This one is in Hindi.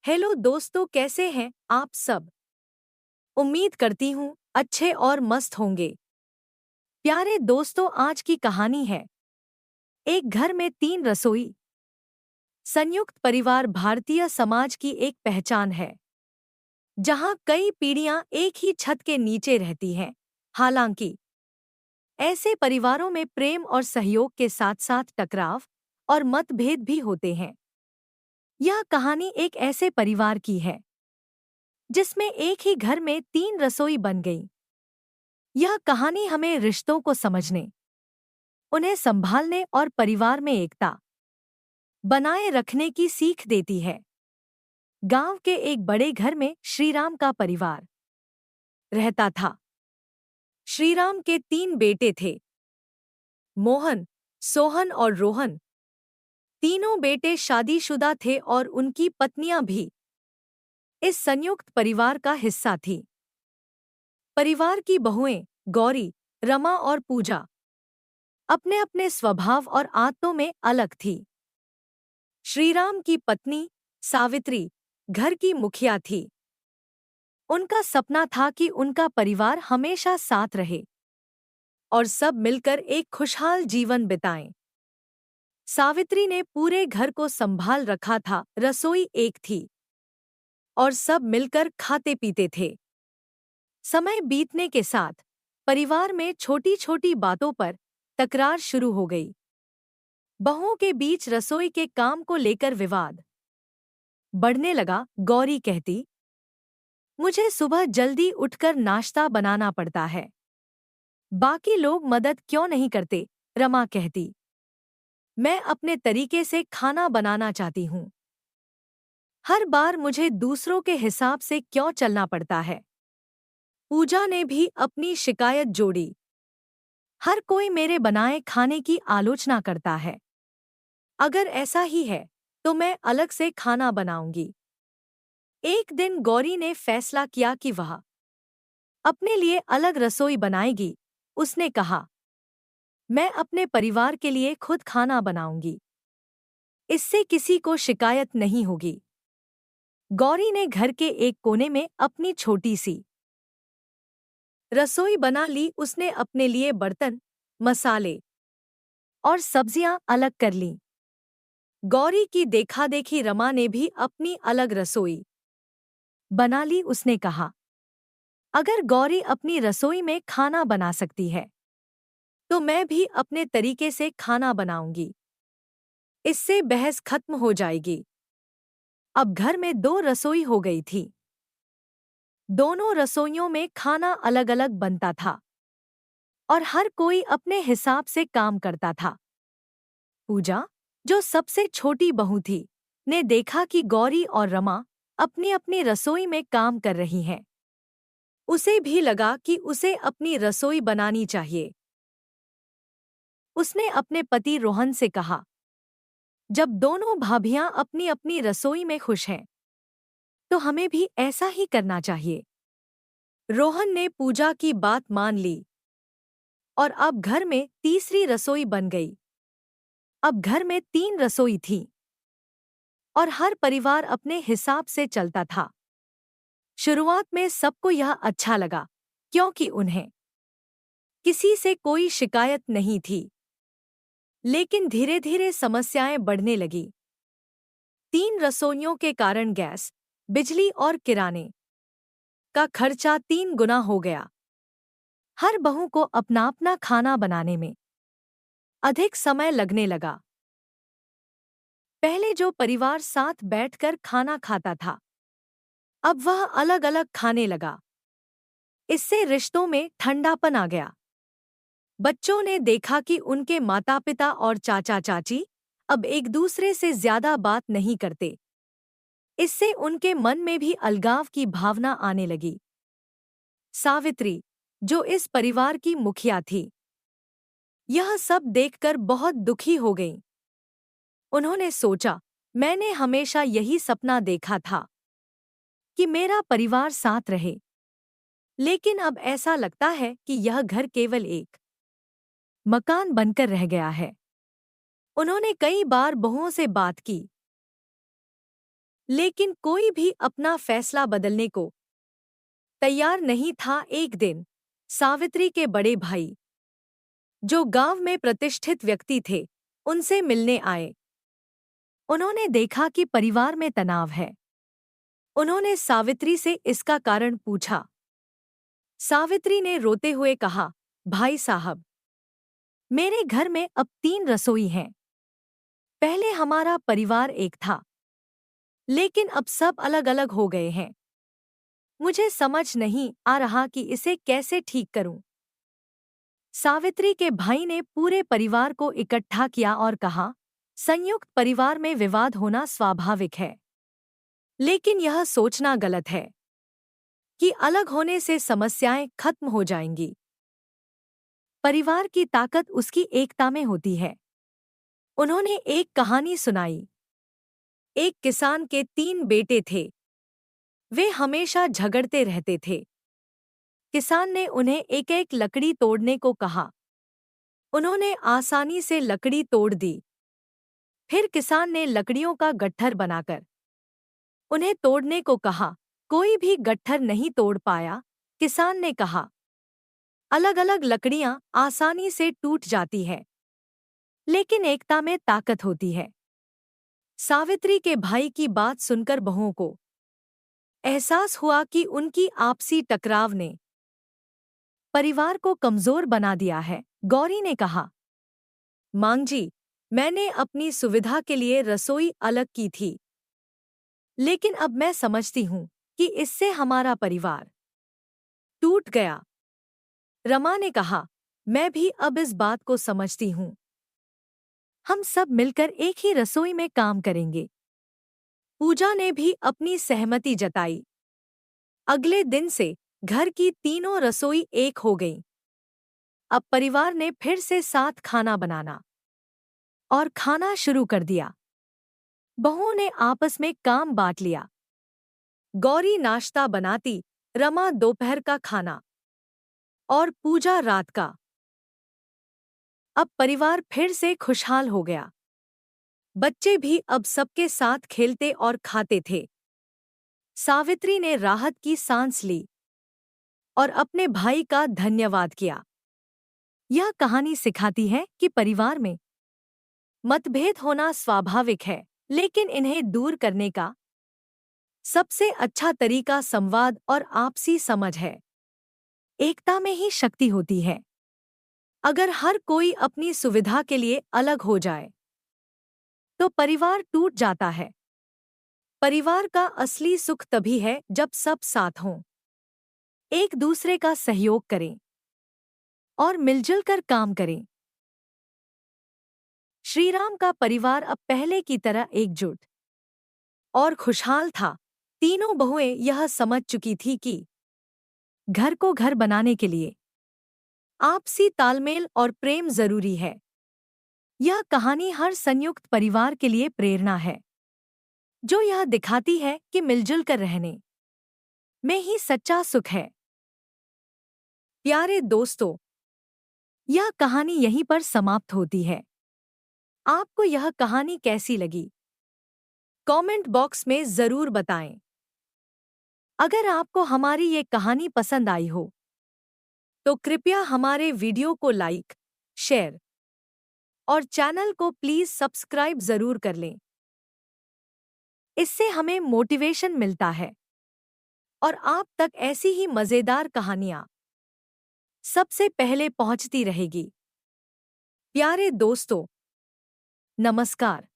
हेलो दोस्तों, कैसे हैं आप सब। उम्मीद करती हूँ अच्छे और मस्त होंगे। प्यारे दोस्तों, आज की कहानी है एक घर में तीन रसोई। संयुक्त परिवार भारतीय समाज की एक पहचान है, जहाँ कई पीढ़ियाँ एक ही छत के नीचे रहती हैं। हालांकि ऐसे परिवारों में प्रेम और सहयोग के साथ साथ टकराव और मतभेद भी होते हैं। यह कहानी एक ऐसे परिवार की है जिसमें एक ही घर में तीन रसोई बन गई। यह कहानी हमें रिश्तों को समझने, उन्हें संभालने और परिवार में एकता बनाए रखने की सीख देती है। गांव के एक बड़े घर में श्रीराम का परिवार रहता था। श्रीराम के तीन बेटे थे, मोहन, सोहन और रोहन। तीनों बेटे शादीशुदा थे और उनकी पत्नियां भी इस संयुक्त परिवार का हिस्सा थीं। परिवार की बहुएं गौरी, रमा और पूजा अपने अपने स्वभाव और आदतों में अलग थी। श्रीराम की पत्नी सावित्री घर की मुखिया थी। उनका सपना था कि उनका परिवार हमेशा साथ रहे और सब मिलकर एक खुशहाल जीवन बिताएं। सावित्री ने पूरे घर को संभाल रखा था। रसोई एक थी और सब मिलकर खाते पीते थे। समय बीतने के साथ परिवार में छोटी छोटी बातों पर तकरार शुरू हो गई। बहुओं के बीच रसोई के काम को लेकर विवाद बढ़ने लगा। गौरी कहती, मुझे सुबह जल्दी उठकर नाश्ता बनाना पड़ता है, बाकी लोग मदद क्यों नहीं करते। रमा कहती, मैं अपने तरीके से खाना बनाना चाहती हूँ, हर बार मुझे दूसरों के हिसाब से क्यों चलना पड़ता है। पूजा ने भी अपनी शिकायत जोड़ी, हर कोई मेरे बनाए खाने की आलोचना करता है। अगर ऐसा ही है तो मैं अलग से खाना बनाऊंगी। एक दिन गौरी ने फैसला किया कि वह अपने लिए अलग रसोई बनाएगी। उसने कहा, मैं अपने परिवार के लिए खुद खाना बनाऊंगी, इससे किसी को शिकायत नहीं होगी। गौरी ने घर के एक कोने में अपनी छोटी सी रसोई बना ली। उसने अपने लिए बर्तन, मसाले और सब्जियां अलग कर लीं। गौरी की देखा-देखी रमा ने भी अपनी अलग रसोई बना ली। उसने कहा, अगर गौरी अपनी रसोई में खाना बना सकती है तो मैं भी अपने तरीके से खाना बनाऊंगी, इससे बहस खत्म हो जाएगी। अब घर में दो रसोई हो गई थी। दोनों रसोइयों में खाना अलग-अलग बनता था और हर कोई अपने हिसाब से काम करता था। पूजा, जो सबसे छोटी बहू थी, ने देखा कि गौरी और रमा अपनी अपनी रसोई में काम कर रही हैं। उसे भी लगा कि उसे अपनी रसोई बनानी चाहिए। उसने अपने पति रोहन से कहा, जब दोनों भाभियां अपनी अपनी रसोई में खुश हैं तो हमें भी ऐसा ही करना चाहिए। रोहन ने पूजा की बात मान ली और अब घर में तीसरी रसोई बन गई। अब घर में तीन रसोई थी और हर परिवार अपने हिसाब से चलता था। शुरुआत में सबको यह अच्छा लगा क्योंकि उन्हें किसी से कोई शिकायत नहीं थी। लेकिन धीरे धीरे समस्याएं बढ़ने लगी। तीन रसोइयों के कारण गैस, बिजली और किराने का खर्चा 3 गुना हो गया। हर बहू को अपना अपना खाना बनाने में अधिक समय लगने लगा। पहले जो परिवार साथ बैठकर खाना खाता था, अब वह अलग अलग खाने लगा। इससे रिश्तों में ठंडापन आ गया। बच्चों ने देखा कि उनके माता पिता और चाचा चाची अब एक दूसरे से ज्यादा बात नहीं करते। इससे उनके मन में भी अलगाव की भावना आने लगी। सावित्री, जो इस परिवार की मुखिया थी, यह सब देखकर बहुत दुखी हो गईं। उन्होंने सोचा, मैंने हमेशा यही सपना देखा था कि मेरा परिवार साथ रहे, लेकिन अब ऐसा लगता है कि यह घर केवल एक मकान बनकर रह गया है। उन्होंने कई बार बहुओं से बात की, लेकिन कोई भी अपना फैसला बदलने को तैयार नहीं था। एक दिन सावित्री के बड़े भाई, जो गांव में प्रतिष्ठित व्यक्ति थे, उनसे मिलने आए। उन्होंने देखा कि परिवार में तनाव है। उन्होंने सावित्री से इसका कारण पूछा। सावित्री ने रोते हुए कहा, भाई साहब, मेरे घर में अब 3 रसोई हैं। पहले हमारा परिवार एक था, लेकिन अब सब अलग अलग हो गए हैं। मुझे समझ नहीं आ रहा कि इसे कैसे ठीक करूं। सावित्री के भाई ने पूरे परिवार को इकट्ठा किया और कहा, संयुक्त परिवार में विवाद होना स्वाभाविक है, लेकिन यह सोचना गलत है कि अलग होने से समस्याएं खत्म हो जाएंगी। परिवार की ताकत उसकी एकता में होती है। उन्होंने एक कहानी सुनाई। एक किसान के 3 बेटे थे। वे हमेशा झगड़ते रहते थे। किसान ने उन्हें एक एक लकड़ी तोड़ने को कहा। उन्होंने आसानी से लकड़ी तोड़ दी। फिर किसान ने लकड़ियों का गट्ठर बनाकर उन्हें तोड़ने को कहा। कोई भी गट्ठर नहीं तोड़ पाया। किसान ने कहा, अलग अलग लकड़ियां आसानी से टूट जाती है, लेकिन एकता में ताकत होती है। सावित्री के भाई की बात सुनकर बहुओं को एहसास हुआ कि उनकी आपसी टकराव ने परिवार को कमजोर बना दिया है। गौरी ने कहा, मांग जी, मैंने अपनी सुविधा के लिए रसोई अलग की थी, लेकिन अब मैं समझती हूं कि इससे हमारा परिवार टूट गया। रमा ने कहा, मैं भी अब इस बात को समझती हूं। हम सब मिलकर एक ही रसोई में काम करेंगे। पूजा ने भी अपनी सहमति जताई। अगले दिन से घर की तीनों रसोई एक हो गईं। अब परिवार ने फिर से साथ खाना बनाना और खाना शुरू कर दिया। बहुओं ने आपस में काम बांट लिया। गौरी नाश्ता बनाती, रमा दोपहर का खाना और पूजा रात का। अब परिवार फिर से खुशहाल हो गया। बच्चे भी अब सबके साथ खेलते और खाते थे। सावित्री ने राहत की सांस ली और अपने भाई का धन्यवाद किया। यह कहानी सिखाती है कि परिवार में मतभेद होना स्वाभाविक है, लेकिन इन्हें दूर करने का सबसे अच्छा तरीका संवाद और आपसी समझ है। एकता में ही शक्ति होती है। अगर हर कोई अपनी सुविधा के लिए अलग हो जाए, तो परिवार टूट जाता है। परिवार का असली सुख तभी है जब सब साथ हों, एक दूसरे का सहयोग करें और मिलजुल कर काम करें। श्रीराम का परिवार अब पहले की तरह एकजुट और खुशहाल था। तीनों बहुएं यह समझ चुकी थी कि घर को घर बनाने के लिए आपसी तालमेल और प्रेम जरूरी है। यह कहानी हर संयुक्त परिवार के लिए प्रेरणा है, जो यह दिखाती है कि मिलजुल कर रहने में ही सच्चा सुख है। प्यारे दोस्तों, यह कहानी यहीं पर समाप्त होती है। आपको यह कहानी कैसी लगी? कमेंट बॉक्स में जरूर बताएं। अगर आपको हमारी ये कहानी पसंद आई हो, तो कृपया हमारे वीडियो को लाइक, शेयर और चैनल को प्लीज सब्सक्राइब जरूर कर लें। इससे हमें मोटिवेशन मिलता है और आप तक ऐसी ही मजेदार कहानियां सबसे पहले पहुंचती रहेगी। प्यारे दोस्तों, नमस्कार।